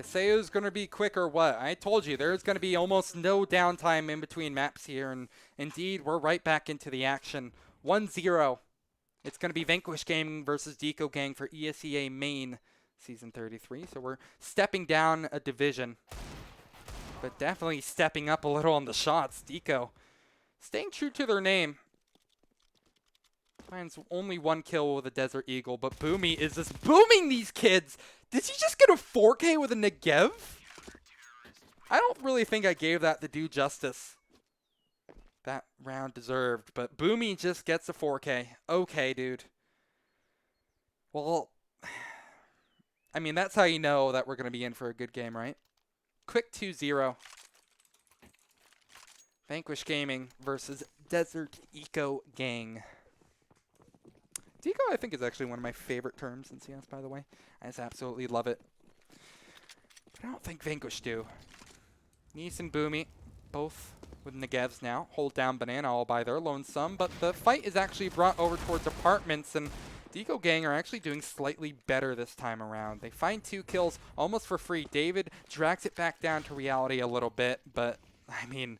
ESEA is going to be quick or what? I told you, there's going to be almost no downtime in between maps here, and indeed, we're right back into the action. 1-0. It's going to be Vanquish Gaming versus DEACO Gang for ESEA Main Season 33, so we're stepping down a division, but definitely stepping up a little on the shots. DEACO staying true to their name. Finds only one kill with a Desert Eagle, but Boomy is just booming these kids. Did he just get a 4K with a Negev? I don't really think I gave that the due justice that round deserved, but Boomy just gets a 4K. Okay, dude. Well, I mean, that's how you know that we're going to be in for a good game, right? Quick 2-0. Vanquish Gaming versus Desert Eco Gang. DEACO, I think, is actually one of my favorite terms in CS, by the way. I just absolutely love it. But I don't think Vanquish do. Nice and Boomy, both with Negevs now, hold down Banana all by their lonesome. But the fight is actually brought over towards apartments, and DEACO Gang are actually doing slightly better this time around. They find 2 kills almost for free. David drags it back down to reality a little bit, but, I mean,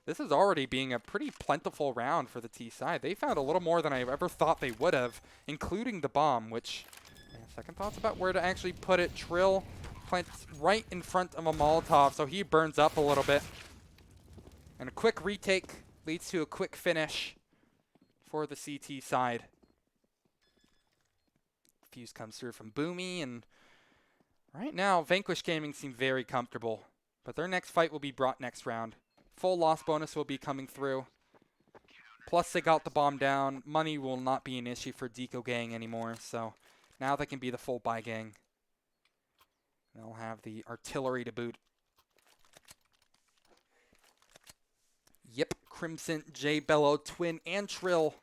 this is already being a pretty plentiful round for the T side. They found a little more than I ever thought they would have, including the bomb, which, second thoughts about where to actually put it. Trill plants right in front of a Molotov, so he burns up a little bit. And a quick retake leads to a quick finish for the CT side. Fuse comes through from Boomy, and right now, Vanquish Gaming seem very comfortable. But their next fight will be brought next round. Full loss bonus will be coming through. Plus, they got the bomb down. Money will not be an issue for DEACO Gang anymore, so now they can be the full buy gang. They'll have the artillery to boot. Yep, Crimson, J Bello, Twin, and Trill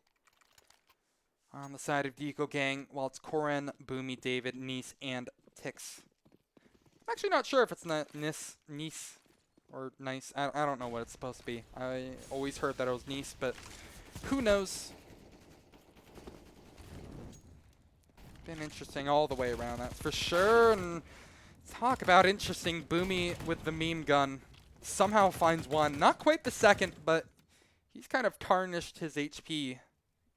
on the side of DEACO Gang, while it's Koren, Boomy, David, Nice, and Tix. I'm actually not sure if it's Nice or Nice. I don't know what it's supposed to be. I always heard that it was Nice, but who knows? Been interesting all the way around, that's for sure. And talk about interesting, Boomy with the meme gun somehow finds one. Not quite the second, but he's kind of tarnished his HP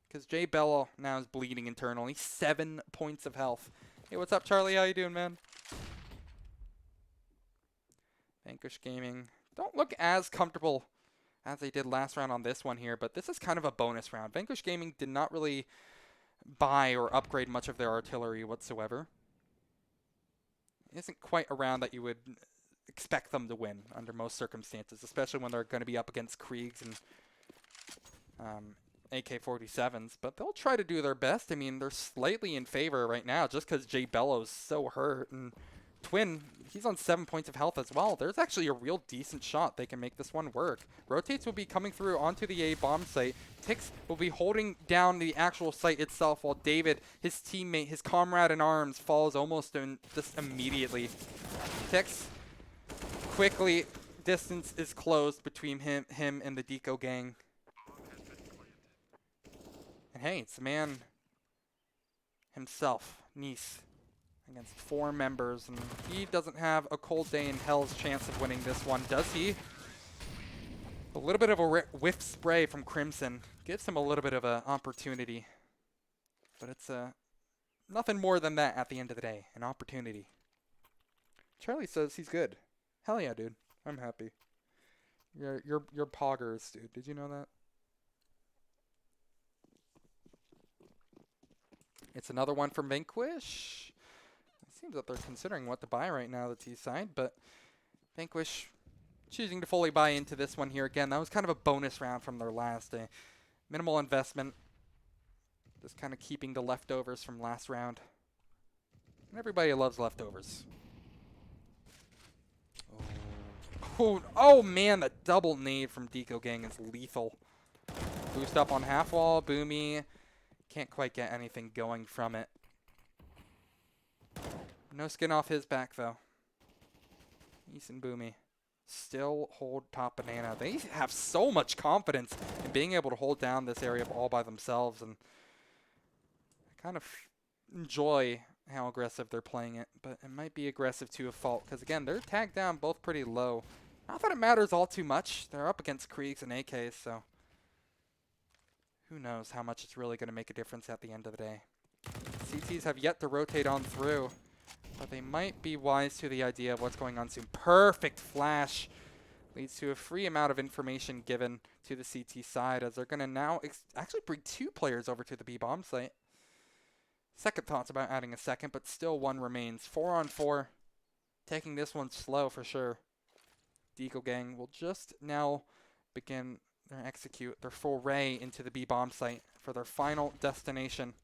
because J Bello now is bleeding internally. 7 points of health. Hey, what's up, Charlie? How you doing, man? Vanquish Gaming don't look as comfortable as they did last round on this one here, but this is kind of a bonus round. Vanquish Gaming did not really buy or upgrade much of their artillery whatsoever. It isn't quite a round that you would expect them to win under most circumstances, especially when they're going to be up against Kriegs and AK-47s, but they'll try to do their best. I mean, they're slightly in favor right now just because J Bello's so hurt, and Twin, he's on 7 points of health as well. There's actually a real decent shot they can make this one work. Rotates will be coming through onto the A bomb site. Tix will be holding down the actual site itself, while David, his teammate, his comrade in arms, falls almost in just immediately. Tix, quickly, distance is closed between him and the DEACO Gang. And hey, it's the man himself, Nice, against 4 members, and he doesn't have a cold day in hell's chance of winning this one, does he? A little bit of a whiff spray from Crimson gives him a little bit of an opportunity, but it's nothing more than that at the end of the day, an opportunity. Charlie says he's good. Hell yeah, dude. I'm happy. You're poggers, dude. Did you know that? It's another one from Vanquish. It seems that they're considering what to buy right now, the T side, but Vanquish choosing to fully buy into this one here again. That was kind of a bonus round from their last day. Minimal investment. Just kind of keeping the leftovers from last round. And everybody loves leftovers. Oh man, the double nade from DEACO Gang is lethal. Boost up on half wall, Boomy. Can't quite get anything going from it. No skin off his back, though. Nice and Boomy still hold top Banana. They have so much confidence in being able to hold down this area all by themselves, and I kind of enjoy how aggressive they're playing it, but it might be aggressive to a fault, because again, they're tagged down both pretty low. Not that it matters all too much. They're up against Kriegs and AKs, so who knows how much it's really going to make a difference at the end of the day. CTs have yet to rotate on through, but they might be wise to the idea of what's going on soon. Perfect flash leads to a free amount of information given to the CT side, as they're going to now actually bring 2 players over to the B-bomb site. Second thoughts about adding a second, but still 1 remains. 4 on 4, taking this one slow for sure. DEACO gang will just now begin or execute their foray into the B-bomb site for their final destination.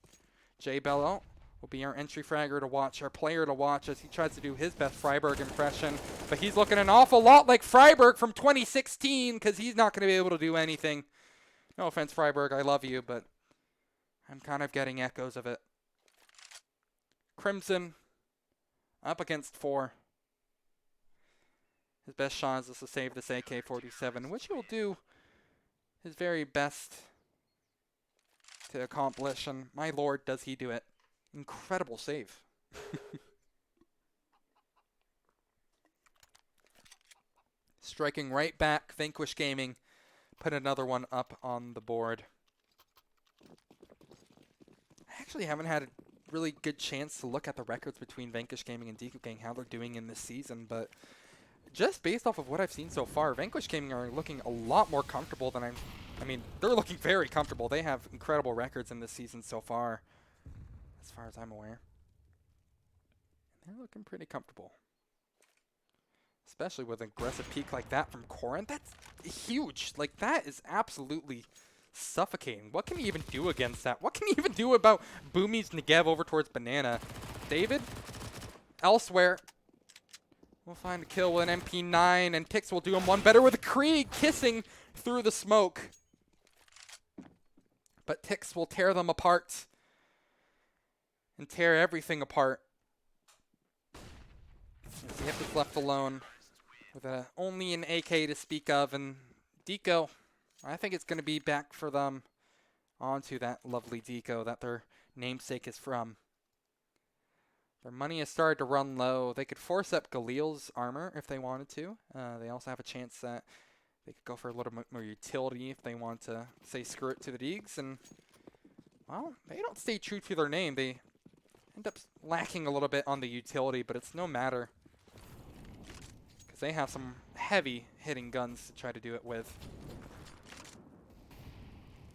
J Bello will be our entry fragger to watch, our player to watch, as he tries to do his best Freiburg impression. But he's looking an awful lot like Freiburg from 2016, because he's not going to be able to do anything. No offense, Freiburg, I love you, but I'm kind of getting echoes of it. Crimson up against 4. His best shot is to save this AK-47, which he will do his very best to accomplish, and my lord, does he do it. Incredible save. Striking right back, Vanquish Gaming put another one up on the board. I actually haven't had a really good chance to look at the records between Vanquish Gaming and DEACO Gang, how they're doing in this season, but just based off of what I've seen so far, Vanquish Gaming are looking a lot more comfortable than I mean, they're looking very comfortable. They have incredible records in this season so far as I'm aware. And they're looking pretty comfortable. Especially with an aggressive peak like that from Corin. That's huge. Like, that is absolutely suffocating. What can he even do against that? What can he even do about Boomy's Negev over towards Banana? David, elsewhere, will find a kill with an MP9, and Tix will do him one better with a Krieg kissing through the smoke. But Tix will tear them apart and tear everything apart. As Yip is left alone with only an AK to speak of, and DEACO, I think it's going to be back for them onto that lovely DEACO that their namesake is from. Their money has started to run low. They could force up Galil's armor if they wanted to. They also have a chance that they could go for a little bit more utility if they want to say screw it to the Deags. And, well, they don't stay true to their name. They end up lacking a little bit on the utility, but it's no matter, because they have some heavy hitting guns to try to do it with.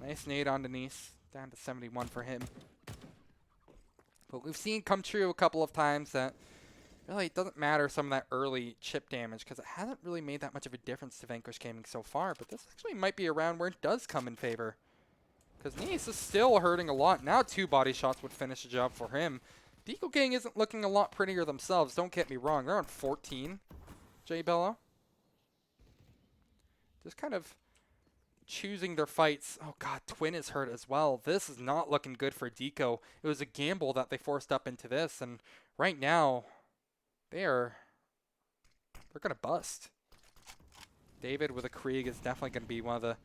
Nice nade on Denise. Down to 71 for him. But we've seen come true a couple of times that really it doesn't matter some of that early chip damage, because it hasn't really made that much of a difference to Vanquish Gaming so far. But this actually might be a round where it does come in favor, because Nice is still hurting a lot. Now 2 body shots would finish the job for him. DEACO Gang isn't looking a lot prettier themselves. Don't get me wrong. They're on 14. J Bello. Just kind of choosing their fights. Oh god, Twin is hurt as well. This is not looking good for DEACO. It was a gamble that they forced up into this, and right now they're gonna bust. David with a Krieg is definitely gonna be one of the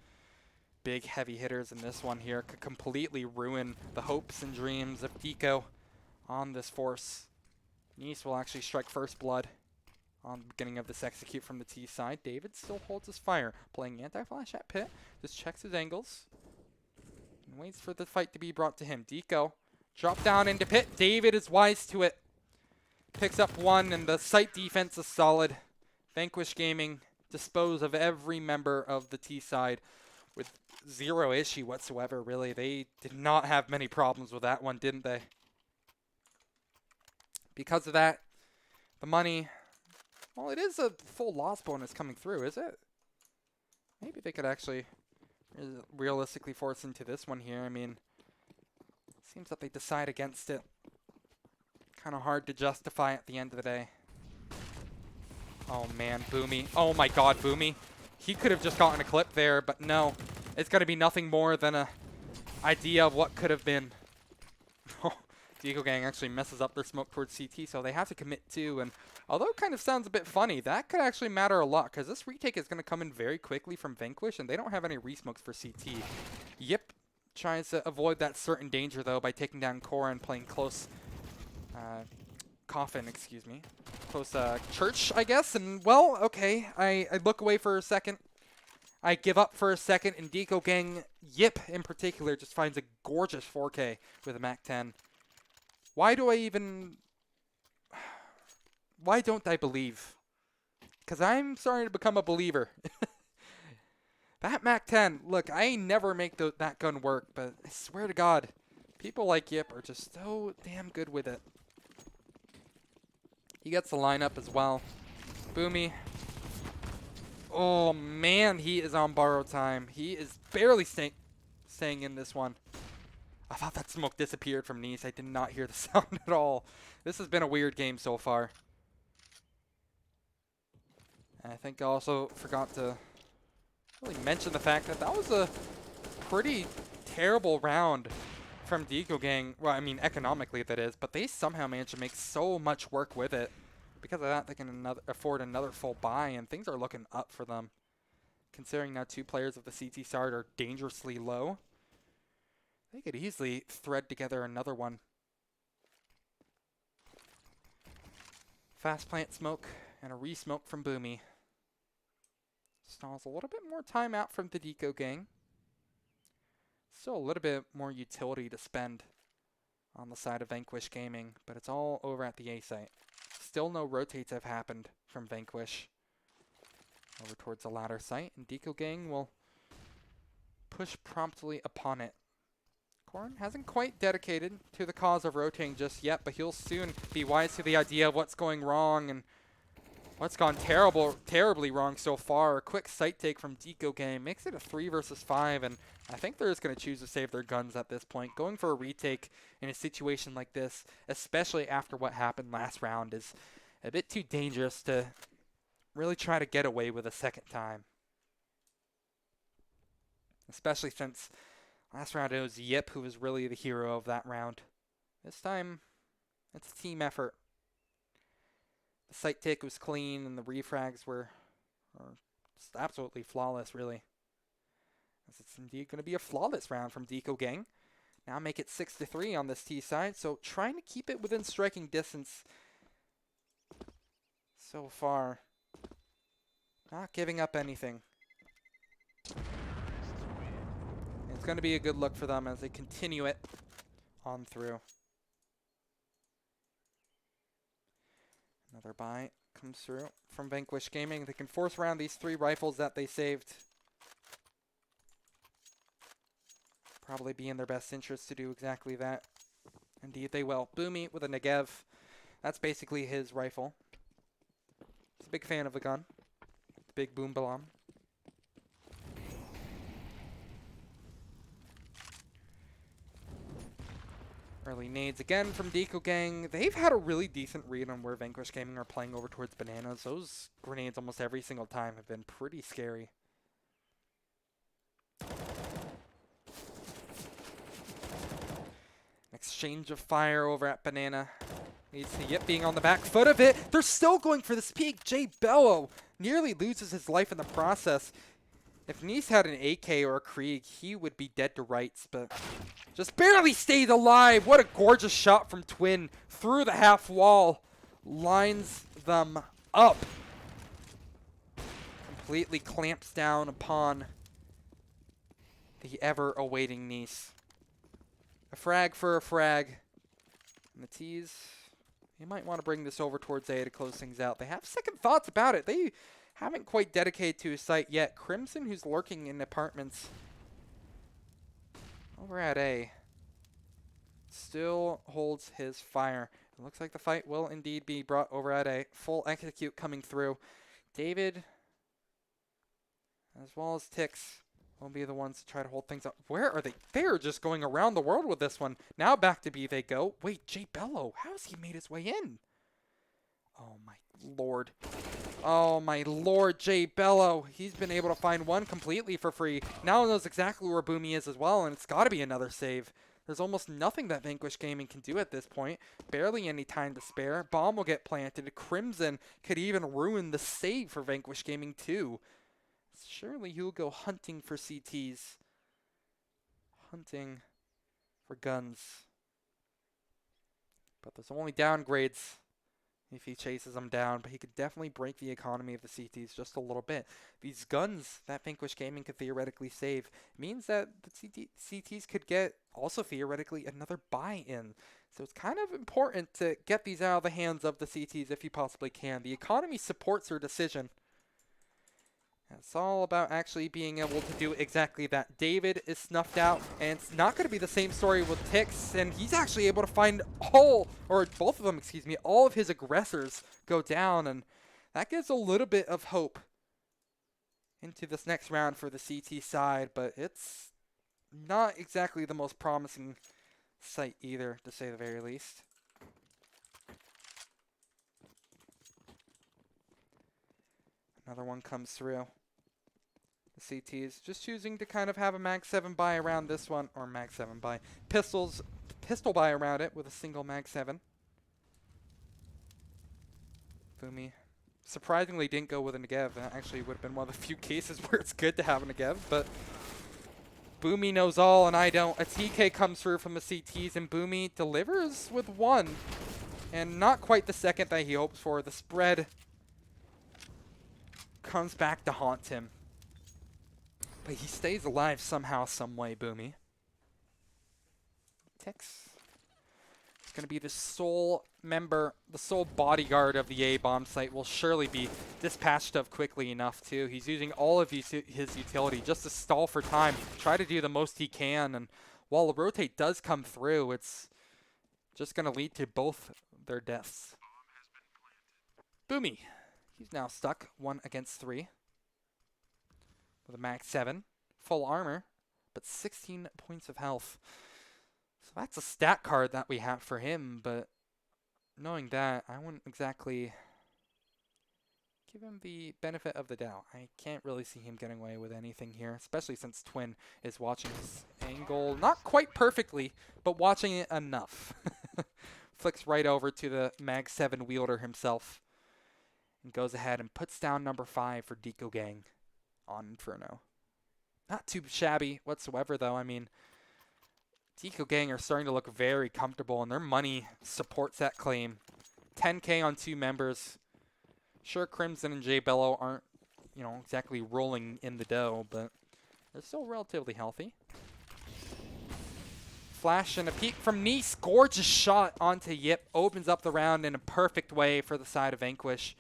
big heavy hitters in this one here. Could completely ruin the hopes and dreams of DEACO on this force. Nice will actually strike first blood on the beginning of this execute from the T side. David still holds his fire, playing anti-flash at pit, just checks his angles, and waits for the fight to be brought to him. DEACO, drop down into pit. David is wise to it. Picks up 1, and the site defense is solid. Vanquish Gaming dispose of every member of the T side with 0 issue whatsoever, really. They did not have many problems with that one, didn't they? Because of that, the money, well, it is a full loss bonus coming through, is it? Maybe they could actually realistically force into this one here. I mean, it seems that they decide against it. Kind of hard to justify at the end of the day. Oh man, Boomy. Oh my god, Boomy. He could have just gotten a clip there, but no. It's going to be nothing more than a idea of what could have been. DEACO Gang actually messes up their smoke towards CT, so they have to commit too. And although it kind of sounds a bit funny, that could actually matter a lot, because this retake is going to come in very quickly from Vanquish, and they don't have any resmokes for CT. Yip tries to avoid that certain danger, though, by taking down Cora and playing close coffin, excuse me. Close church, I guess. And, well, okay. I look away for a second. I give up for a second, and DEACO Gang, Yip in particular, just finds a gorgeous 4K with a MAC-10. Why do I even... Why don't I believe? Because I'm starting to become a believer. That MAC-10, look, I never make that gun work, but I swear to God, people like Yip are just so damn good with it. He gets the lineup as well. Boomy. Oh, man, he is on borrowed time. He is barely staying in this one. I thought that smoke disappeared from Nice. I did not hear the sound at all. This has been a weird game so far. And I think I also forgot to really mention the fact that that was a pretty terrible round from DEACO Gang. Well, I mean, economically that is, but they somehow managed to make so much work with it. Because of that, they can afford another full buy, and things are looking up for them. Considering now 2 players of the CT start are dangerously low, they could easily thread together another one. Fast plant smoke and a re-smoke from Boomy. Stalls a little bit more time out from the DEACO Gang. Still a little bit more utility to spend on the side of Vanquish Gaming, but it's all over at the A site. Still no rotates have happened from Vanquish over towards the ladder site, and DEACO Gang will push promptly upon it. Corn hasn't quite dedicated to the cause of rotating just yet, but he'll soon be wise to the idea of what's going wrong and what's gone terribly wrong so far. A quick sight take from DEACO Gang makes it a 3 versus 5, and I think they're just going to choose to save their guns at this point. Going for a retake in a situation like this, especially after what happened last round, is a bit too dangerous to really try to get away with a second time. Especially since last round it was Yip who was really the hero of that round. This time, it's a team effort. The sight take was clean, and the refrags were just absolutely flawless, really. As it's indeed going to be a flawless round from DEACO Gang. Now make it 6-3 on this T side, so trying to keep it within striking distance so far. Not giving up anything. It's going to be a good look for them as they continue it on through. Another buy comes through from Vanquish Gaming. They can force around these 3 rifles that they saved. Probably be in their best interest to do exactly that. Indeed, they will. Boomy with a Negev. That's basically his rifle. He's a big fan of the gun. The big boom balam. Early nades again from DEACO Gang. They've had a really decent read on where Vanquish Gaming are playing over towards bananas. Those grenades almost every single time have been pretty scary. Exchange of fire over at banana. Leads to Yip being on the back foot of it. They're still going for this peak. Jay Bello nearly loses his life in the process. If Nice had an AK or a Krieg, he would be dead to rights, but just barely stayed alive. What a gorgeous shot from Twin through the half wall. Lines them up. Completely clamps down upon the ever-awaiting Nice. A frag for a frag. And the T's, you might want to bring this over towards A to close things out. They have second thoughts about it. They haven't quite dedicated to a site yet. Crimson, who's lurking in apartments over at A, still holds his fire. It looks like the fight will indeed be brought over at A. Full execute coming through. David, as well as Tix, will be the ones to try to hold things up. Where are they? They're just going around the world with this one. Now back to B they go. Wait, Jay Bello, how has he made his way in? Oh my lord. Oh my lord, Jay Bello. He's been able to find one completely for free. Now he knows exactly where Boomy is as well, and it's got to be another save. There's almost nothing that Vanquish Gaming can do at this point. Barely any time to spare. Bomb will get planted. Crimson could even ruin the save for Vanquish Gaming too. Surely he'll go hunting for CTs. Hunting for guns. But there's only downgrades if he chases them down, but he could definitely break the economy of the CTs just a little bit. These guns that Vanquish Gaming could theoretically save means that the CTs could get also theoretically another buy-in. So it's kind of important to get these out of the hands of the CTs if you possibly can. The economy supports your decision. It's all about actually being able to do exactly that. David is snuffed out, and it's not going to be the same story with Tix, and he's actually able to find both of them, excuse me, all of his aggressors go down, and that gives a little bit of hope into this next round for the CT side, but it's not exactly the most promising sight either, to say the very least. Another one comes through. The CTs just choosing to kind of have a mag 7 buy around this one, or mag 7 buy. Pistol buy around it with a single mag 7. Boomy surprisingly didn't go with a Negev. That actually would have been one of the few cases where it's good to have a Negev, but Boomy knows all and I don't. A TK comes through from the CTs and Boomy delivers with one. And not quite the second that he hopes for. The spread comes back to haunt him. But he stays alive somehow, some way, Boomy. Tix is going to be the sole member, the sole bodyguard of the A-bomb site. Will surely be dispatched of quickly enough, too. He's using all of his utility just to stall for time, try to do the most he can. And while a rotate does come through, it's just going to lead to both their deaths. Boomy. He's now stuck 1 against 3. With a max 7. Full armor, but 16 points of health. So that's a stat card that we have for him, but knowing that, I wouldn't exactly give him the benefit of the doubt. I can't really see him getting away with anything here, especially since Twin is watching his angle, not quite perfectly, but watching it enough. Flicks right over to the mag 7 wielder himself. And goes ahead and puts down number 5 for DEACO Gang on Inferno. Not too shabby whatsoever, though. I mean, DEACO Gang are starting to look very comfortable, and their money supports that claim. 10K on 2 members. Sure, Crimson and J Bello aren't, exactly rolling in the dough, but they're still relatively healthy. Flash and a peek from Nice. Gorgeous shot onto Yip. Opens up the round in a perfect way for the side of Vanquish.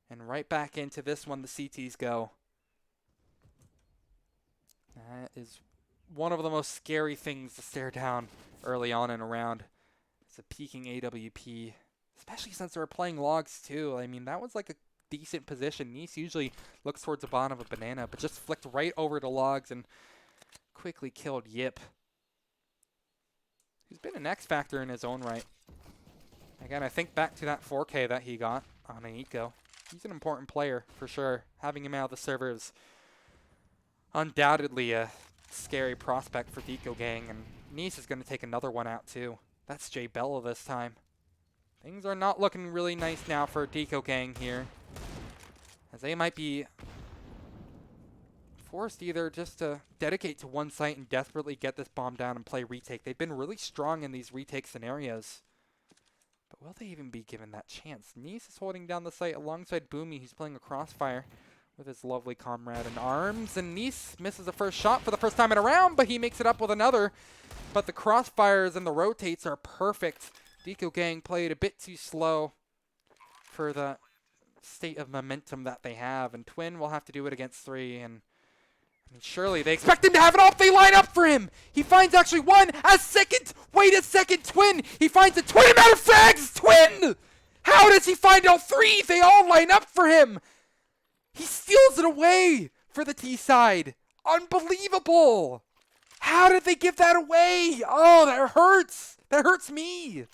And right back into this one, the CTs go. That is one of the most scary things to stare down early on in a round. It's a peeking AWP, especially since they're playing logs too. I mean, that was like a decent position. Nice usually looks towards the bottom of a banana, but just flicked right over to logs and quickly killed Yip, who's been an X factor in his own right. Again, I think back to that 4K that he got on an ECO. He's an important player for sure. Having him out of the server is undoubtedly a scary prospect for DEACO Gang, and Nice is going to take another one out too. That's J Bello this time. Things are not looking really nice now for DEACO Gang here, as they might be forced either just to dedicate to one site and desperately get this bomb down and play retake. They've been really strong in these retake scenarios. But will they even be given that chance? Nice is holding down the site alongside Boomy, who's playing a crossfire with his lovely comrade in arms. And Nice misses the first shot for the first time in a round, but he makes it up with another. But the crossfires and the rotates are perfect. DEACO Gang played a bit too slow for the state of momentum that they have. And Twin will have to do it against 3. And I mean, surely they expect him to have it all if they line up for him. He finds actually one, a second. Wait a second, Twin. He finds a twin amount of frags, Twin. How does he find all 3? They all line up for him. He steals it away for the T side. Unbelievable. How did they give that away? Oh, that hurts. That hurts me.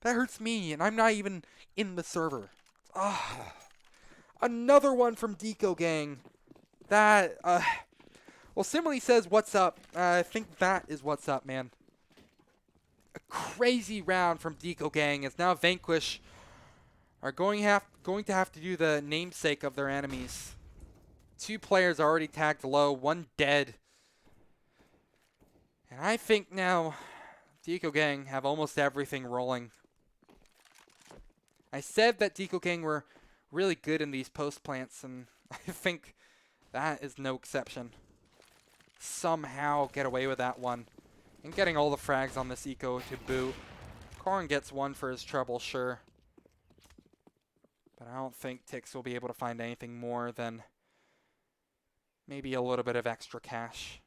That hurts me, and I'm not even in the server. Ah, another one from DEACO Gang. That, well, Simile says, what's up? I think that is what's up, man. A crazy round from DEACO Gang, as now Vanquish are going to have to do the namesake of their enemies. 2 players already tagged low, 1 dead. And I think now DEACO Gang have almost everything rolling. I said that DEACO Gang were really good in these post plants, and I think that is no exception. Somehow get away with that one. And getting all the frags on this eco to boot. Corrin gets one for his trouble, sure. But I don't think Tix will be able to find anything more than maybe a little bit of extra cash.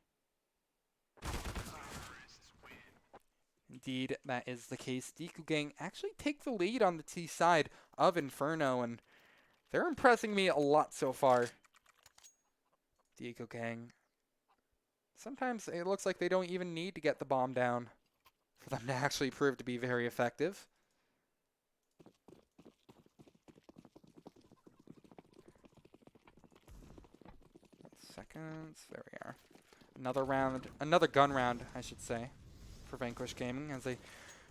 Indeed, that is the case. DEACO Gang actually take the lead on the T side of Inferno, and they're impressing me a lot so far. DEACO Gang. Sometimes it looks like they don't even need to get the bomb down for them to actually prove to be very effective. Seconds. There we are. Another round, another gun round, I should say, for Vanquish Gaming, as they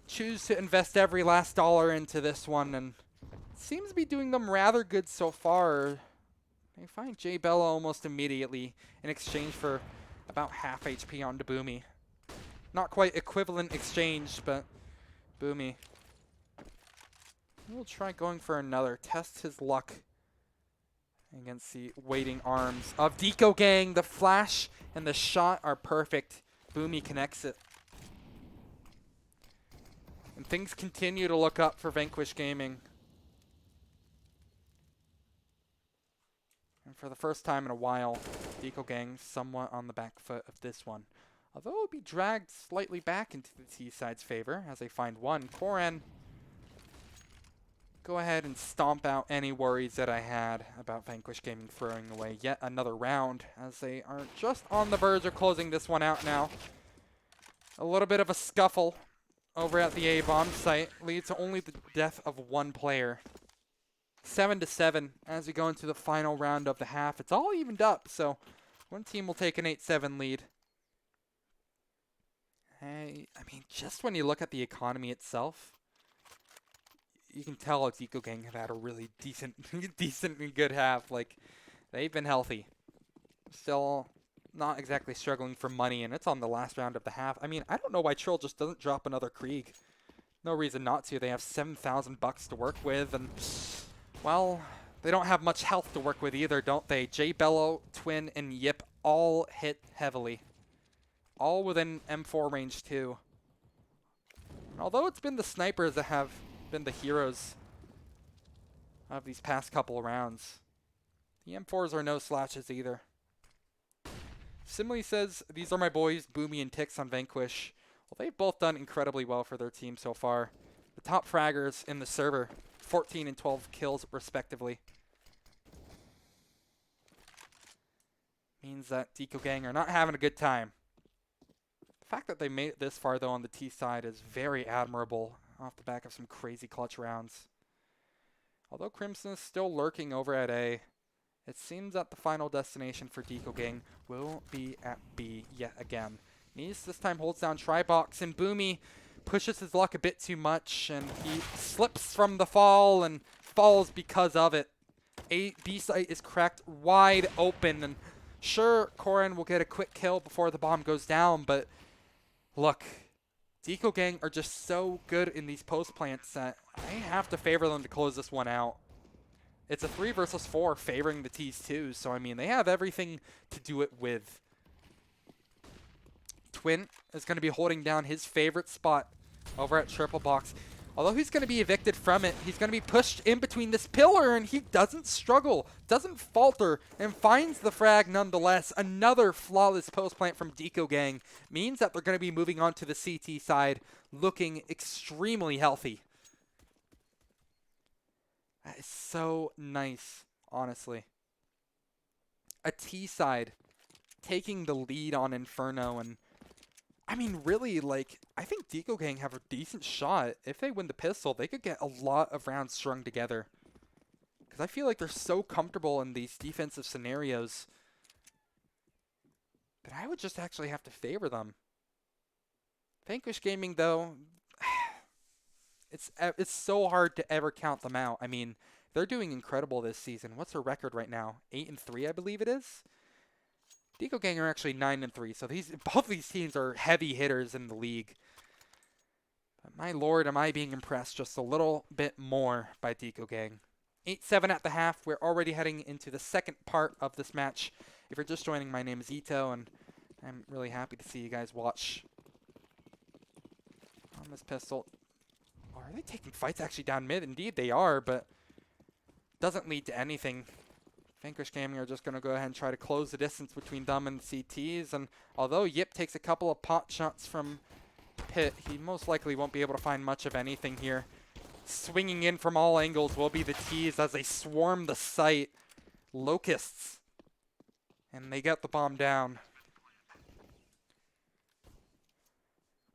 choose to invest every last dollar into this one, and it seems to be doing them rather good so far. They find J Bella almost immediately in exchange for about half HP on Boomy. Not quite equivalent exchange, but Boomy. We'll try going for another. Test his luck against the waiting arms of DEACO Gang. The flash and the shot are perfect. Boomy connects it. And things continue to look up for Vanquish Gaming. And for the first time in a while, DEACO Gang somewhat on the back foot of this one. Although it will be dragged slightly back into the T side's favor as they find one. Corrin, go ahead and stomp out any worries that I had about Vanquish Gaming throwing away yet another round, as they are just on the verge of closing this one out now. A little bit of a scuffle over at the A-bomb site leads to only the death of one player. 7-7 as we go into the final round of the half. It's all evened up, so one team will take an 8-7 lead. Hey, I mean, just when you look at the economy itself, you can tell DEACO Gang have had a really decent and good half. Like, they've been healthy. Still not exactly struggling for money, and it's on the last round of the half. I mean, I don't know why Trill just doesn't drop another Krieg. No reason not to. They have 7,000 bucks to work with, and well, they don't have much health to work with either, don't they? J Bello, Twin, and Yip all hit heavily. All within M4 range too. And although it's been the snipers that have been the heroes of these past couple of rounds, the M4s are no slouches either. Simile says, these are my boys, Boomy and Tix on Vanquish. Well, they've both done incredibly well for their team so far. The top fraggers in the server, 14 and 12 kills respectively. Means that DEACO Gang are not having a good time. The fact that they made it this far, though, on the T side is very admirable off the back of some crazy clutch rounds. Although Crimson is still lurking over at A, it seems that the final destination for DEACO Gang will be at B yet again. Nice this time holds down Tribox, and Boomy pushes his luck a bit too much, and he slips from the fall and falls because of it. B site is cracked wide open, and sure, Corrin will get a quick kill before the bomb goes down, but look, DEACO Gang are just so good in these post plants that I have to favor them to close this one out. It's a 3 versus 4 favoring the T's too, so I mean, they have everything to do it with. Twin is going to be holding down his favorite spot over at Triple Box. Although he's going to be evicted from it, he's going to be pushed in between this pillar, and he doesn't struggle, doesn't falter, and finds the frag nonetheless. Another flawless post plant from DEACO Gang means that they're going to be moving on to the CT side, looking extremely healthy. That is so nice, honestly. A T side taking the lead on Inferno, and I mean, really, like, I think DEACO Gang have a decent shot. If they win the pistol, they could get a lot of rounds strung together. Because I feel like they're so comfortable in these defensive scenarios that I would just actually have to favor them. Vanquish Gaming, though, it's so hard to ever count them out. I mean, they're doing incredible this season. What's their record right now? 8-3, I believe it is. DEACO Gang are actually 9-3, so both these teams are heavy hitters in the league. My lord, am I being impressed just a little bit more by DEACO Gang. 8-7 at the half. We're already heading into the second part of this match. If you're just joining, my name is Ito, and I'm really happy to see you guys watch on this pistol. Oh, are they taking fights actually down mid? Indeed they are, but doesn't lead to anything. Vanquish Gaming are just going to go ahead and try to close the distance between them and the CTs, and although Yip takes a couple of pot shots from Pit, he most likely won't be able to find much of anything here. Swinging in from all angles will be the T's as they swarm the site. Locusts. And they get the bomb down.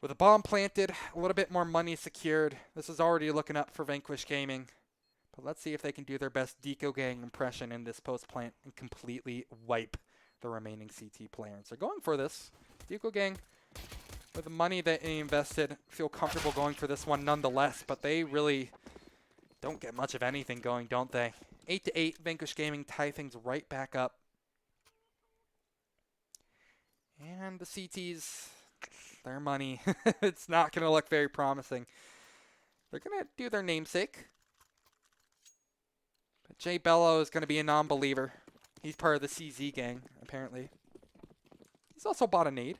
With a bomb planted, a little bit more money secured. This is already looking up for Vanquish Gaming. But let's see if they can do their best DEACO Gang impression in this post-plant and completely wipe the remaining CT players. They're going for this. DEACO Gang, with the money that they invested, feel comfortable going for this one nonetheless, but they really don't get much of anything going, don't they? 8-8, Vanquish Gaming tie things right back up. And the CTs, their money, it's not going to look very promising. They're going to do their namesake. But Jay Bello is going to be a non-believer. He's part of the CZ gang, apparently. He's also bought a nade.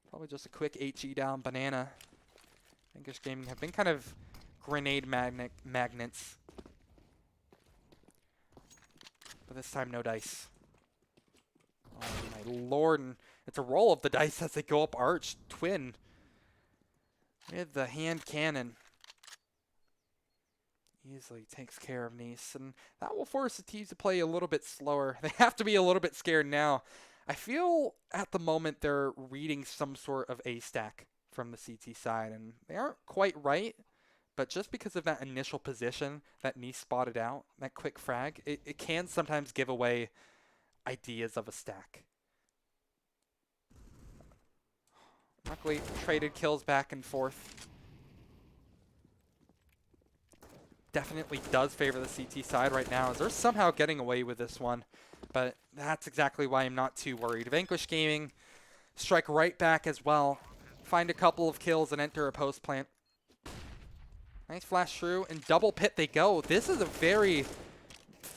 Probably just a quick HE down banana. Vanquish Gaming have been kind of grenade magnets. But this time, no dice. Oh my lord, and it's a roll of the dice as they go up arch. Twin with the hand cannon. Easily takes care of Nice, and that will force the T's to play a little bit slower. They have to be a little bit scared now. I feel at the moment they're reading some sort of A stack from the CT side, and they aren't quite right, but just because of that initial position that Nice spotted out, that quick frag, it can sometimes give away ideas of a stack. Luckily, traded kills back and forth. Definitely does favor the CT side right now, as they're somehow getting away with this one. But that's exactly why I'm not too worried. Vanquish Gaming strike right back as well. Find a couple of kills and enter a post plant. Nice flash through, and double pit they go. This is a very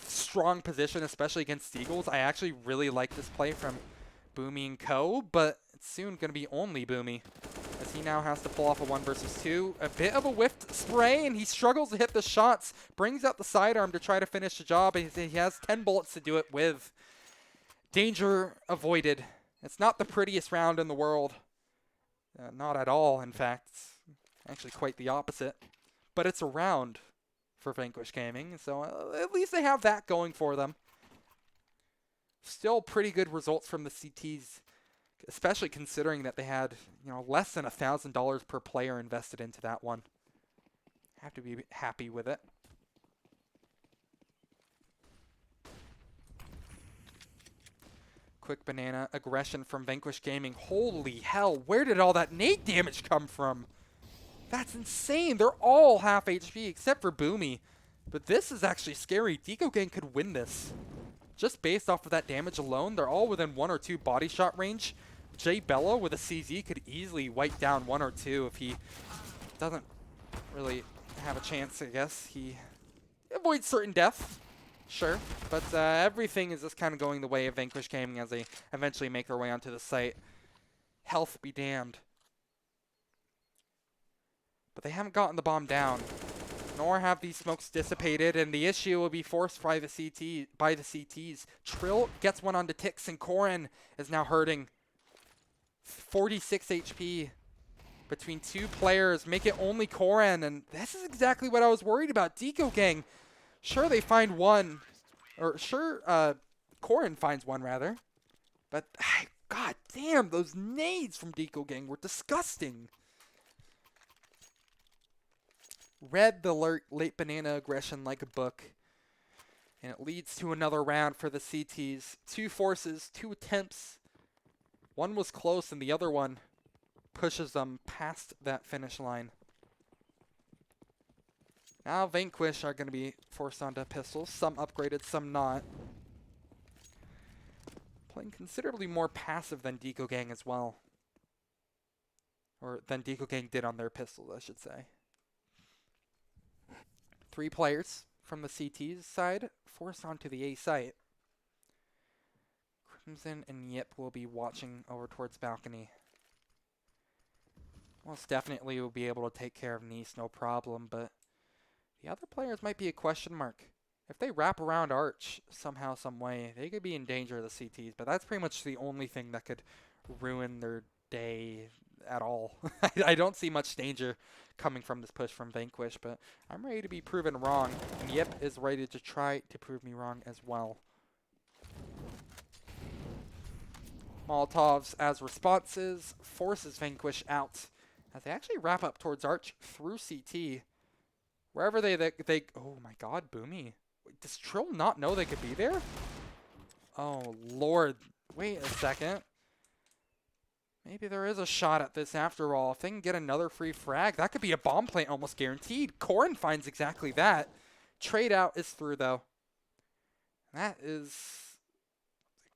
strong position, especially against Eagles. I actually really like this play from Boomy and Co., but it's soon going to be only Boomy, as he now has to pull off a 1 versus 2. A bit of a whiffed spray, and he struggles to hit the shots. Brings out the sidearm to try to finish the job, and he has 10 bullets to do it with. Danger avoided. It's not the prettiest round in the world. Not at all, in fact. It's actually quite the opposite. But it's a round for Vanquish Gaming, so at least they have that going for them. Still pretty good results from the CTs, especially considering that they had, less than $1,000 per player invested into that one. Have to be happy with it. Quick banana aggression from Vanquish Gaming. Holy hell, where did all that nade damage come from? That's insane. They're all half HP except for Boomy. But this is actually scary. DEACO Gang could win this. Just based off of that damage alone, they're all within 1 or 2 body shot range. Jay Bello with a CZ could easily wipe down 1 or 2 if he doesn't really have a chance, I guess. He avoids certain death, sure. But everything is just kind of going the way of Vanquish Gaming as they eventually make their way onto the site. Health be damned. But they haven't gotten the bomb down, nor have these smokes dissipated, and the issue will be forced by the CTs. Trill gets one onto Tix, and Korin is now hurting. 46 HP between 2 players, make it only Korin, and this is exactly what I was worried about. DEACO Gang, sure they find one, or sure Korin finds one rather, but god damn, those nades from DEACO Gang were disgusting. Read the late banana aggression like a book, and it leads to another round for the CTs. 2 forces, 2 attempts. One was close, and the other one pushes them past that finish line. Now Vanquish are going to be forced onto pistols, some upgraded, some not. Playing considerably more passive than DEACO Gang as well. or than DEACO Gang did on their pistols, I should say. 3 players from the CT's side forced onto the A site. Crimson and Yip will be watching over towards balcony. Most definitely will be able to take care of Nice, no problem, but the other players might be a question mark. If they wrap around Arch somehow, some way, they could be in danger of the CTs, but that's pretty much the only thing that could ruin their day at all. I don't see much danger coming from this push from Vanquish, but I'm ready to be proven wrong, and Yip is ready to try to prove me wrong as well. Molotovs as responses forces Vanquish out as they actually wrap up towards Arch through CT. Wherever they oh my god, Boomy. Wait, does Trill not know they could be there? Oh lord, wait a second. Maybe there is a shot at this after all. If they can get another free frag, that could be a bomb plant almost guaranteed. Corrin finds exactly that. Trade out is through though. That is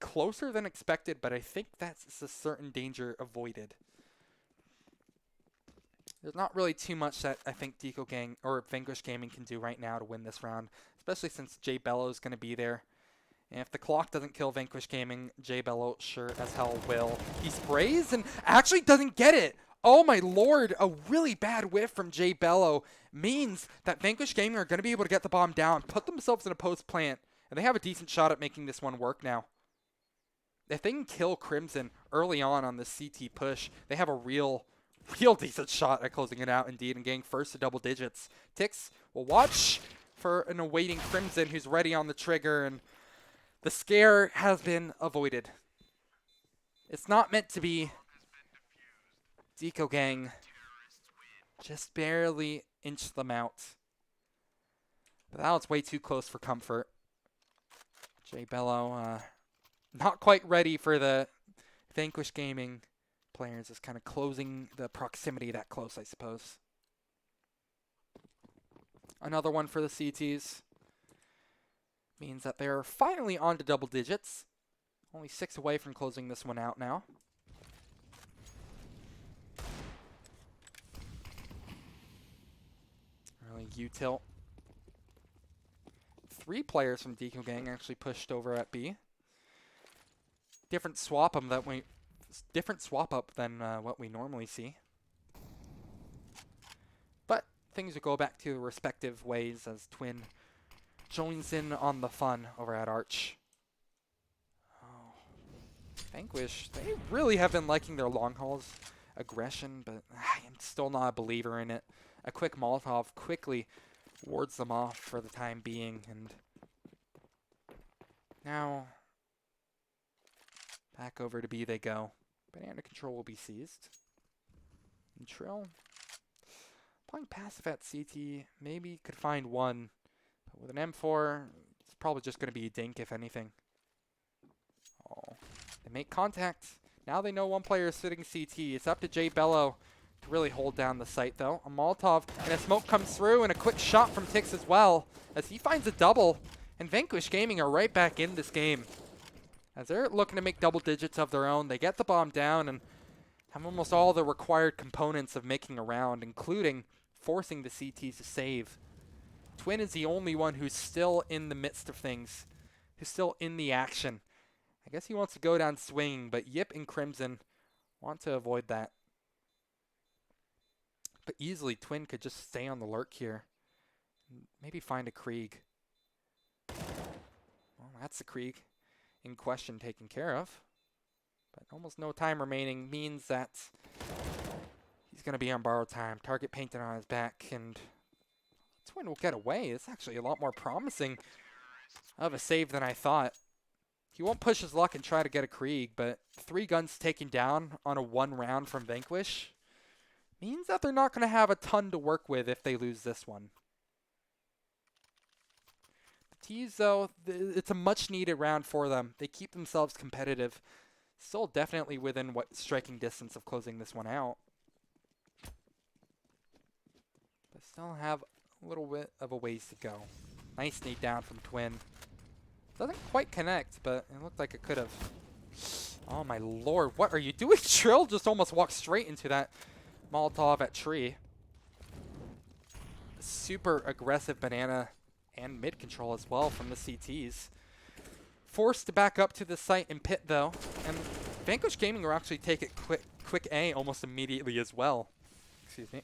closer than expected, but I think that's a certain danger avoided. There's not really too much that I think DEACO Gang or Vanquish Gaming can do right now to win this round, especially since J Bello is going to be there. And if the clock doesn't kill Vanquish Gaming, J Bello sure as hell will. He sprays and actually doesn't get it. Oh my lord, a really bad whiff from J Bello means that Vanquish Gaming are going to be able to get the bomb down, put themselves in a post plant, and they have a decent shot at making this one work now. If they can kill Crimson early on this CT push, they have a real decent shot at closing it out indeed and getting first to double digits. Tix will watch for an awaiting Crimson who's ready on the trigger, and the scare has been avoided. It's not meant to be. DEACO Gang just barely inched them out. But that was way too close for comfort. J Bello not quite ready for the Vanquish Gaming players, is kind of closing the proximity that close, I suppose. Another one for the CTs. Means that they're finally on to double digits. Only 6 away from closing this one out now. Early U-tilt. 3 players from DEACO Gang actually pushed over at B. Different swap up than what we normally see. But things will go back to respective ways as Twin joins in on the fun over at Arch. Oh, Vanquish, they really have been liking their long hauls aggression, but I'm still not a believer in it. A quick Molotov quickly wards them off for the time being, and now back over to B they go. Banana control will be seized. And Trill, playing passive at CT, maybe could find one. But with an M4, it's probably just going to be a dink, if anything. Oh, they make contact. Now they know one player is sitting CT. It's up to J Bello to really hold down the site, though. A Molotov and a smoke comes through, and a quick shot from Tix as well, as he finds a double. And Vanquish Gaming are right back in this game, as they're looking to make double digits of their own. They get the bomb down and have almost all the required components of making a round, including forcing the CTs to save. Twin is the only one who's still in the midst of things, who's still in the action. I guess he wants to go down swinging, but Yip and Crimson want to avoid that. But easily, Twin could just stay on the lurk here. Maybe find a Krieg. Well, that's the Krieg in question taken care of. But almost no time remaining means that he's going to be on borrowed time. Target painted on his back, and Twin will get away. It's actually a lot more promising of a save than I thought. He won't push his luck and try to get a Krieg, but 3 guns taken down on a 1 round from Vanquish means that they're not going to have a ton to work with if they lose this one. The T's, though, it's a much-needed round for them. They keep themselves competitive. Still definitely within striking distance of closing this one out. But still have a little bit of a ways to go. Nice nade down from Twin. Doesn't quite connect, but it looked like it could have. Oh my lord, what are you doing? Trill just almost walked straight into that Molotov at tree. Super aggressive banana and mid control as well from the CTs. Forced to back up to the site and pit though. And Vanquish Gaming will actually take it quick A almost immediately as well. Excuse me.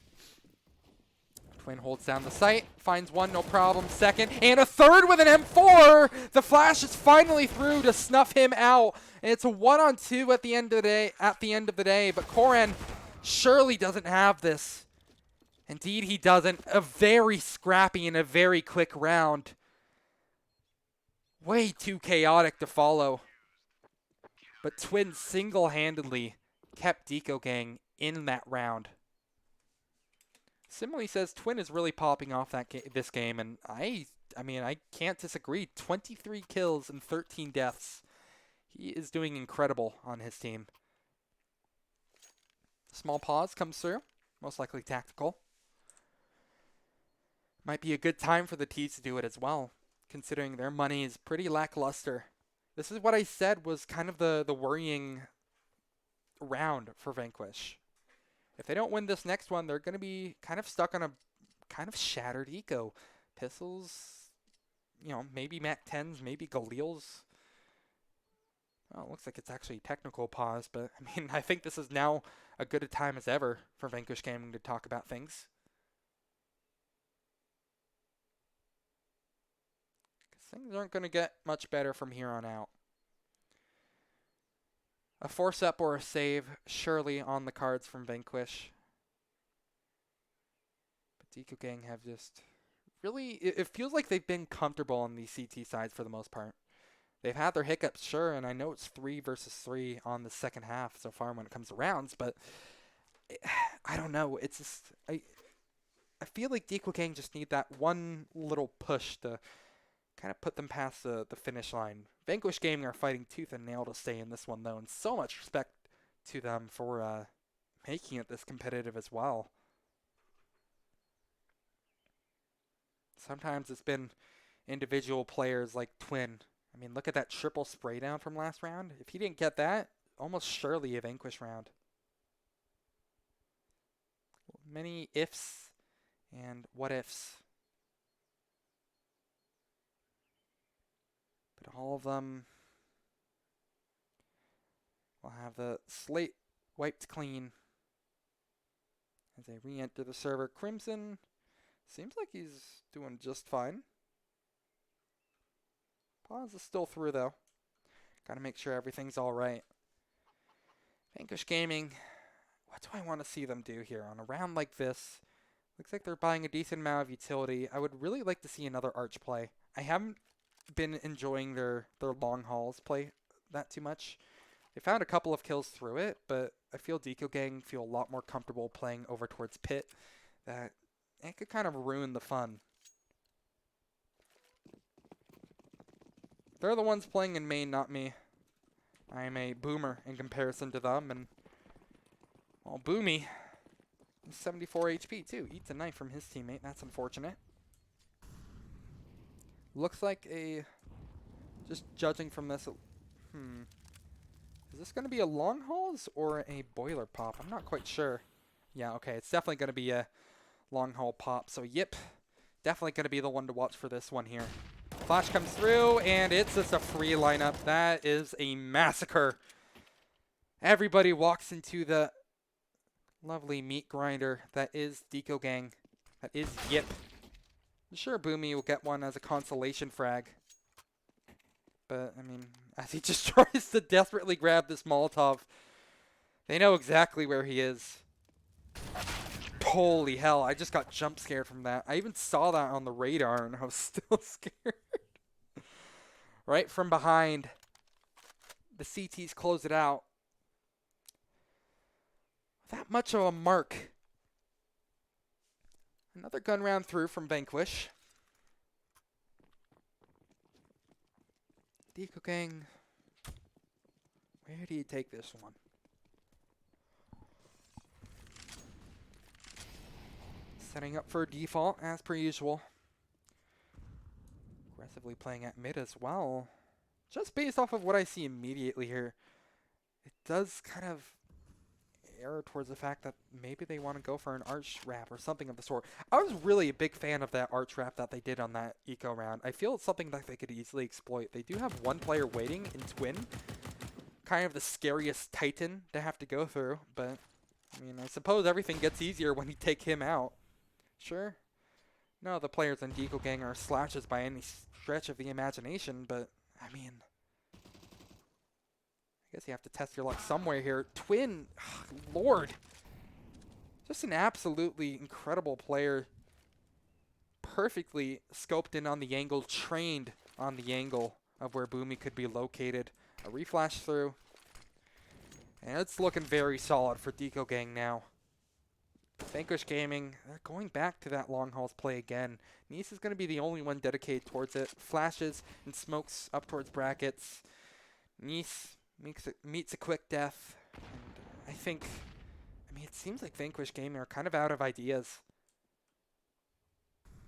Twin holds down the site, finds one, no problem. Second, and a third with an M4. The flash is finally through to snuff him out. And it's a 1-on-2 at the end of the day. But Koran surely doesn't have this. Indeed, he doesn't. A very scrappy and a very quick round. Way too chaotic to follow. But Twin single-handedly kept DEACO Gang in that round. Simile says Twin is really popping off this game, and I mean, I can't disagree. 23 kills and 13 deaths. He is doing incredible on his team. Small pause comes through, most likely tactical. Might be a good time for the T's to do it as well, considering their money is pretty lackluster. This is what I said was kind of the worrying round for Vanquish. If they don't win this next one, they're going to be kind of stuck on a kind of shattered eco. Pistols, you know, maybe MAC-10s, maybe Galils. Well, it looks like it's actually technical pause, but I mean, I think this is now a good a time as ever for Vanquish Gaming to talk about things. Things aren't going to get much better from here on out. A force up or a save surely on the cards from Vanquish. But DEACO Gang have just really, it feels like they've been comfortable on these CT sides for the most part. They've had their hiccups, sure, and I know it's 3 versus 3 on the second half so far when it comes to rounds, but I don't know. It's just, I feel like DEACO Gang just need that one little push to kind of put them past the finish line. Vanquish Gaming are fighting tooth and nail to stay in this one, though, and so much respect to them for making it this competitive as well. Sometimes it's been individual players like Twin. I mean, look at that triple spray down from last round. If he didn't get that, almost surely a Vanquish round. Many ifs and what ifs. But all of them will have the slate wiped clean as they re-enter the server. Crimson seems like he's doing just fine. Pause is still through though. Gotta make sure everything's alright. Vanquish Gaming, what do I want to see them do here on a round like this? Looks like they're buying a decent amount of utility. I would really like to see another arch play. I haven't been enjoying their long hauls play that too much. They found a couple of kills through it, but I feel DEACO Gang feel a lot more comfortable playing over towards pit. That it could kind of ruin the fun. They're the ones playing in main, not me. I am a boomer in comparison to them, and well, Boomy is 74 HP too. Eats a knife from his teammate. That's unfortunate. Looks like a, just judging from this, is this going to be a long hauls or a boiler pop? I'm not quite sure. Yeah, okay, it's definitely going to be a long haul pop. So, yep, definitely going to be the one to watch for this one here. Flash comes through, and it's just a free lineup. That is a massacre. Everybody walks into the lovely meat grinder that is DEACO Gang. That is Yip. I'm sure Boomy will get one as a consolation frag. But, I mean, as he just tries to desperately grab this Molotov, they know exactly where he is. Holy hell, I just got jump scared from that. I even saw that on the radar and I was still scared. Right from behind, the CTs close it out. That much of a mark. Another gun round through from Vanquish. DEACO Gang, where do you take this one? Setting up for a default, as per usual. Aggressively playing at mid as well. Just based off of what I see immediately here, it does kind of, err towards the fact that maybe they want to go for an arch wrap or something of the sort. I was really a big fan of that arch wrap that they did on that eco round. I feel it's something that they could easily exploit. They do have one player waiting in Twin, kind of the scariest Titan to have to go through, but I mean, I suppose everything gets easier when you take him out. Sure. No, the players in DEACO Gang are slashes by any stretch of the imagination, but I mean, I guess you have to test your luck somewhere here. Twin, Lord. Just an absolutely incredible player. Perfectly scoped in on the angle, trained on the angle of where Boomy could be located. A reflash through. And it's looking very solid for DEACO Gang now. Vanquish Gaming, they're going back to that long hauls play again. Nice is going to be the only one dedicated towards it. Flashes and smokes up towards brackets. Nice meets a quick death. And I mean, it seems like Vanquish Gaming are kind of out of ideas.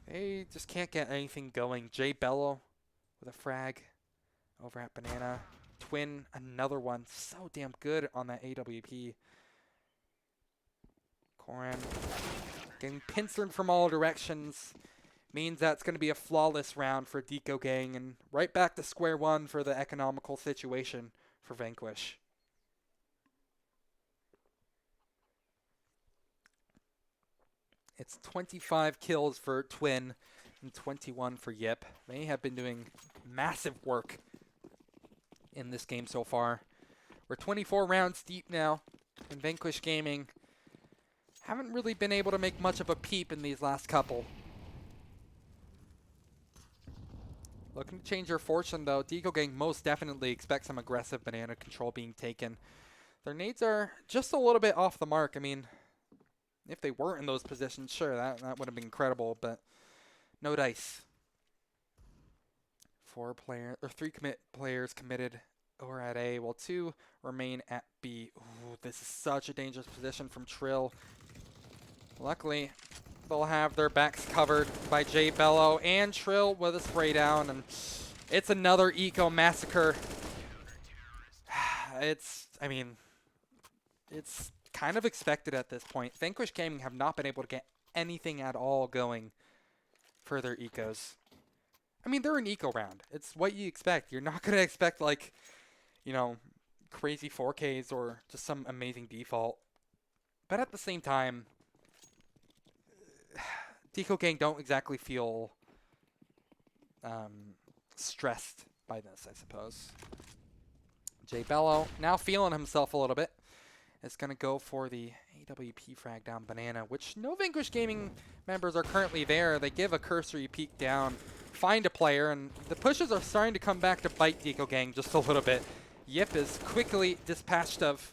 They just can't get anything going. Jay Bello with a frag over at Banana. Twin, another one. So damn good on that AWP. Koran getting pincered from all directions. Means that's going to be a flawless round for DEACO Gang. And right back to square one for the economical situation for Vanquish. It's 25 kills for Twin and 21 for Yip. They have been doing massive work in this game so far. We're 24 rounds deep now, and Vanquish Gaming haven't really been able to make much of a peep in these last couple. Looking to change their fortune, though. DEACO Gang most definitely expect some aggressive banana control being taken. Their nades are just a little bit off the mark. I mean, if they weren't in those positions, sure, that would have been incredible, but no dice. 3 players committed over at A, while 2 remain at B. Ooh, this is such a dangerous position from Trill. Luckily, they'll have their backs covered by Jay Bello and Trill with a spray down, and it's another eco massacre. It's kind of expected at this point. Vanquish Gaming have not been able to get anything at all going for their ecos. I mean, they're an eco round. It's what you expect. You're not going to expect, like, you know, crazy 4Ks or just some amazing default. But at the same time, DEACO Gang don't exactly feel stressed by this, I suppose. Jay Bello now feeling himself a little bit. Is going to go for the AWP frag down Banana, which no Vanquish Gaming members are currently there. They give a cursory peek down, find a player, and the pushes are starting to come back to bite DEACO Gang just a little bit. Yip is quickly dispatched of.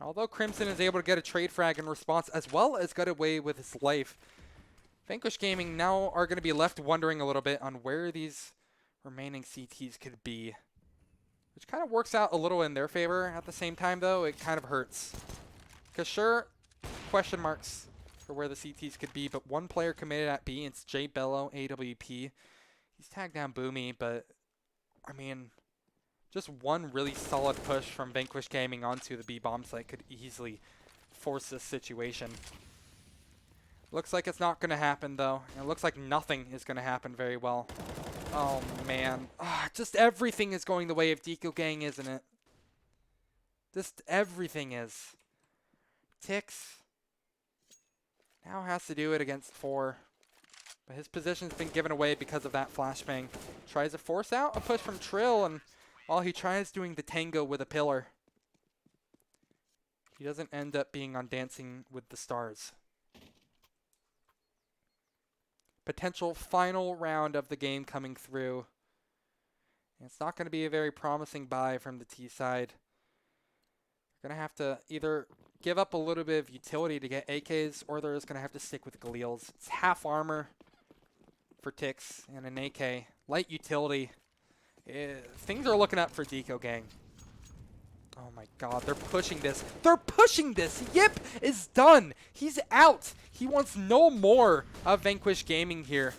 Although Crimson is able to get a trade frag in response, as well as get away with his life, Vanquish Gaming now are going to be left wondering a little bit on where these remaining CTs could be. Which kind of works out a little in their favor. At the same time, though, it kind of hurts. Because sure, question marks for where the CTs could be, but one player committed at B, it's Jay Bello, AWP. He's tagged down Boomy, but, I mean, just one really solid push from Vanquish Gaming onto the B bomb site could easily force this situation. Looks like it's not going to happen, though. It looks like nothing is going to happen very well. Oh, man. Just everything is going the way of DEACO Gang, isn't it? Just everything is. Tix now has to do it against 4. But his position's been given away because of that flashbang. Tries to force out a push from Trill, and while he tries doing the tango with a pillar, he doesn't end up being on Dancing with the Stars. Potential final round of the game coming through. And it's not going to be a very promising buy from the T side. They're going to have to either give up a little bit of utility to get AKs, or they're just going to have to stick with Galils. It's half armor for Tix and an AK. Light utility. Things are looking up for DEACO Gang. Oh my god, they're pushing this. They're pushing this! Yip is done! He's out! He wants no more of Vanquish Gaming here.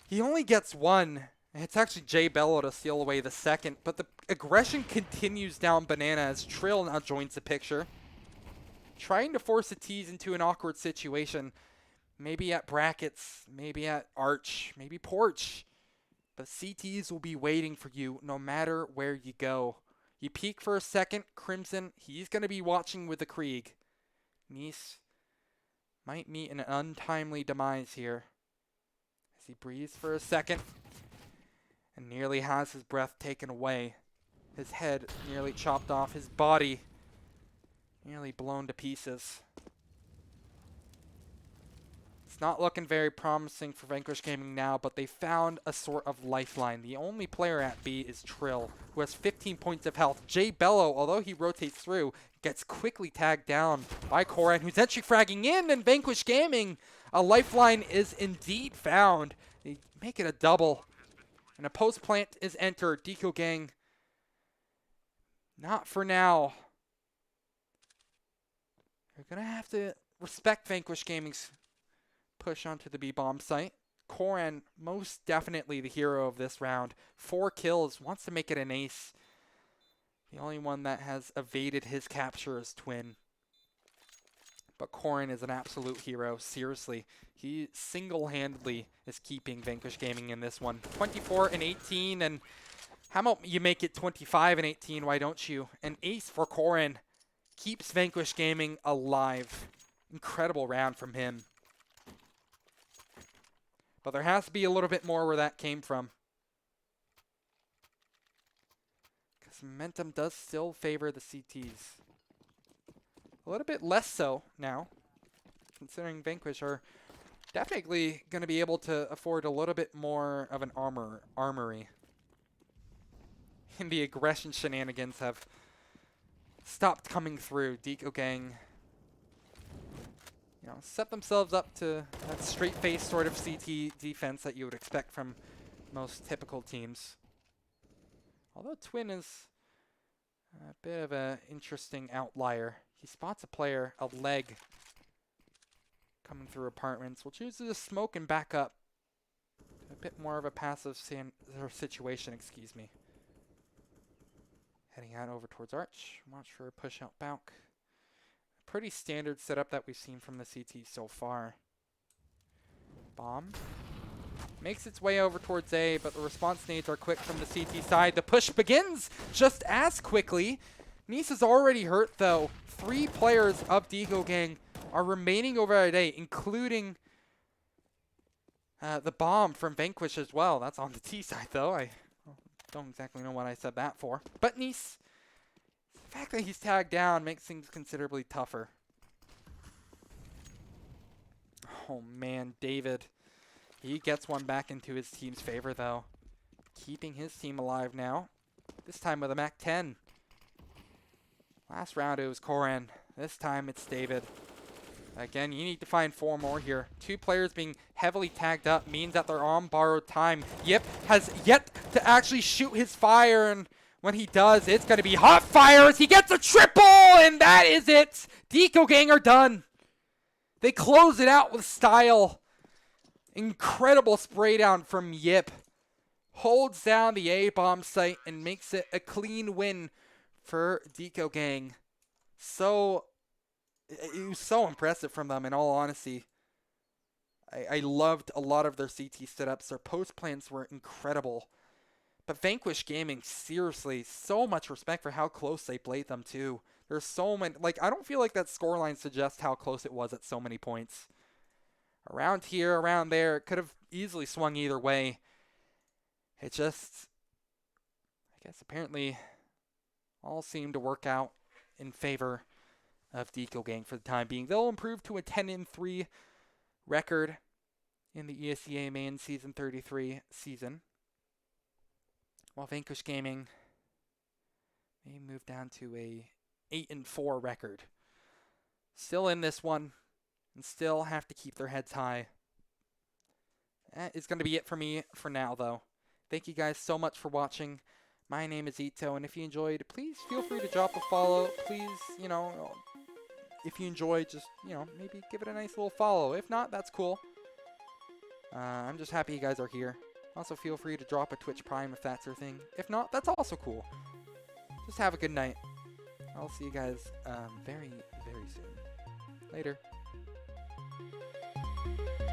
He only gets one. And it's actually Jay Bello to steal away the second. But the aggression continues down Banana as Trill now joins the picture. trying to force a tease into an awkward situation. Maybe at brackets, maybe at arch, maybe porch. But CTs will be waiting for you no matter where you go. You peek for a second, Crimson, he's going to be watching with the Krieg. Nice might meet an untimely demise here. As he breathes for a second and nearly has his breath taken away. His head nearly chopped off, his body nearly blown to pieces. It's not looking very promising for Vanquish Gaming now, but they found a sort of lifeline. The only player at B is Trill, who has 15 points of health. Jay Bello, although he rotates through, gets quickly tagged down by Koran, who's entry fragging in, and Vanquish Gaming, a lifeline is indeed found. They make it a double, and a post plant is entered. DEACO Gang, not for now. You're going to have to respect Vanquish Gaming's push onto the B-bomb site. Koran, most definitely the hero of this round. 4 kills, wants to make it an ace. The only one that has evaded his capture is Twin. But Koran is an absolute hero, seriously. He single-handedly is keeping Vanquish Gaming in this one. 24 and 18, and how about you make it 25 and 18, why don't you? An ace for Koran keeps Vanquish Gaming alive. Incredible round from him. But there has to be a little bit more where that came from. Because momentum does still favor the CTs. A little bit less so now, considering Vanquish are definitely going to be able to afford a little bit more of an armory. And the aggression shenanigans have stopped coming through. DEACO Gang, set themselves up to that straight-face sort of CT defense that you would expect from most typical teams. Although Twin is a bit of an interesting outlier. He spots a player, a leg, coming through apartments. Will choose to just smoke and back up. A bit more of a passive situation, excuse me. Heading out over towards Arch. Watch for a push out Bauk. Pretty standard setup that we've seen from the CT so far. Bomb. Makes its way over towards A, but the response nades are quick from the CT side. The push begins just as quickly. Nice is already hurt, though. 3 players of DEACO Gang are remaining over at A, including the bomb from Vanquish as well. That's on the T side, though. I don't exactly know what I said that for. But Nice, the fact that he's tagged down makes things considerably tougher. Oh, man, David. He gets one back into his team's favor, though. Keeping his team alive now. This time with a MAC-10. Last round it was Koran. This time it's David. Again, you need to find 4 more here. 2 players being heavily tagged up means that they're on borrowed time. Yip has yet to actually shoot his fire, and when he does, it's going to be hot fire as he gets a triple, and that is it. DEACO Gang are done. They close it out with style. Incredible spray down from Yip. Holds down the A-bomb site and makes it a clean win for DEACO Gang. It was so impressive from them, in all honesty. I loved a lot of their CT setups. Their post plans were incredible. But Vanquish Gaming, seriously, so much respect for how close they played them, too. There's so many, I don't feel like that scoreline suggests how close it was at so many points. Around here, around there, it could have easily swung either way. It just, I guess, apparently all seemed to work out in favor of DEACO Gang for the time being. They'll improve to a 10-3 record in the ESEA main season 33 season. While Vanquish Gaming may move down to a 8-4 record. Still in this one and still have to keep their heads high. That is going to be it for me for now, though. Thank you guys so much for watching. My name is Ito, and if you enjoyed, please feel free to drop a follow. Please, if you enjoyed, just, maybe give it a nice little follow. If not, that's cool. I'm just happy you guys are here. Also, feel free to drop a Twitch Prime if that's your thing. If not, that's also cool. Just have a good night. I'll see you guys very, very soon. Later.